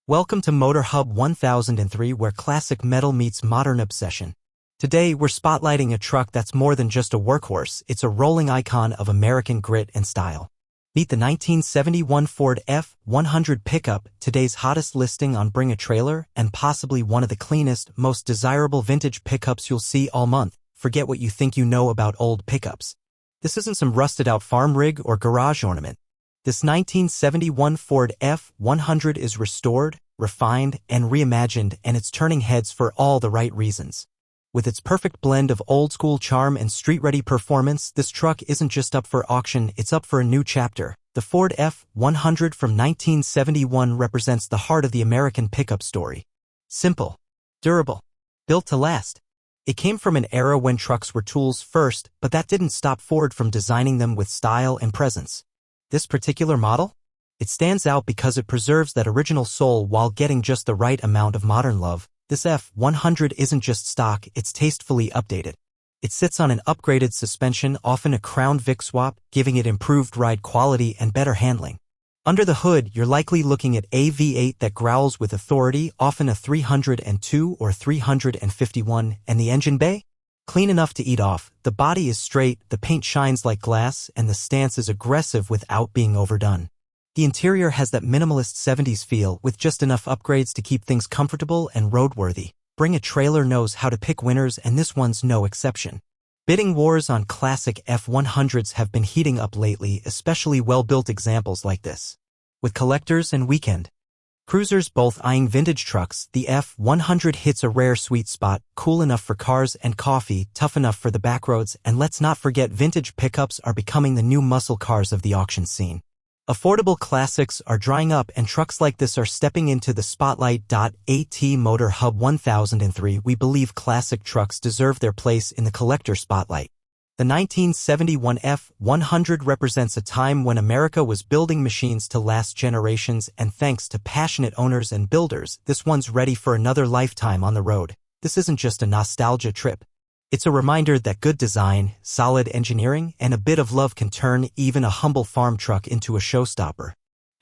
Welcome to Motor Hub 1003, where classic metal meets modern obsession. Today, we're spotlighting a truck that's more than just a workhorse, it's a rolling icon of American grit and style. Meet the 1971 Ford F-100 pickup, today's hottest listing on Bring a Trailer, and possibly one of the cleanest, most desirable vintage pickups you'll see all month. Forget what you think you know about old pickups. This isn't some rusted-out farm rig or garage ornament. This 1971 Ford F-100 is restored, refined, and reimagined, and it's turning heads for all the right reasons. With its perfect blend of old-school charm and street-ready performance, this truck isn't just up for auction, it's up for a new chapter. The Ford F-100 from 1971 represents the heart of the American pickup story. Simple, durable, built to last. It came from an era when trucks were tools first, but that didn't stop Ford from designing them with style and presence. This particular model? It stands out because it preserves that original soul while getting just the right amount of modern love. This F-100 isn't just stock, it's tastefully updated. It sits on an upgraded suspension, often a Crown Vic swap, giving it improved ride quality and better handling. Under the hood, you're likely looking at a V8 that growls with authority, often a 302 or 351, and the engine bay? Clean enough to eat off. The body is straight, the paint shines like glass, and the stance is aggressive without being overdone. The interior has that minimalist 70s feel, with just enough upgrades to keep things comfortable and roadworthy. Bring a Trailer knows how to pick winners, and this one's no exception. Bidding wars on classic F-100s have been heating up lately, especially well-built examples like this. With collectors and weekend cruisers both eyeing vintage trucks, the F-100 hits a rare sweet spot, cool enough for cars and coffee, tough enough for the backroads, and let's not forget vintage pickups are becoming the new muscle cars of the auction scene. Affordable classics are drying up and trucks like this are stepping into the spotlight. At Motor Hub 1003, we believe classic trucks deserve their place in the collector spotlight. The 1971 F-100 represents a time when America was building machines to last generations, and thanks to passionate owners and builders, this one's ready for another lifetime on the road. This isn't just a nostalgia trip. It's a reminder that good design, solid engineering, and a bit of love can turn even a humble farm truck into a showstopper.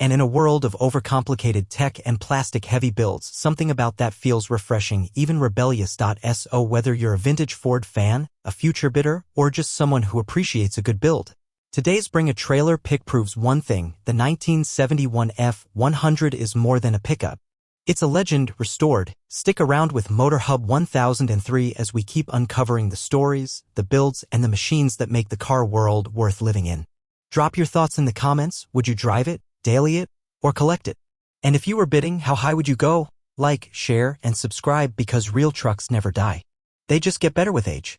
And in a world of overcomplicated tech and plastic-heavy builds, something about that feels refreshing, even rebellious. So whether you're a vintage Ford fan, a future bidder, or just someone who appreciates a good build, today's Bring a Trailer pick proves one thing: the 1971 F-100 is more than a pickup. It's a legend restored. Stick around with Motor Hub 1003 as we keep uncovering the stories, the builds, and the machines that make the car world worth living in. Drop your thoughts in the comments. Would you drive it, daily it, or collect it? And if you were bidding, how high would you go? Like, share, and subscribe, because real trucks never die. They just get better with age.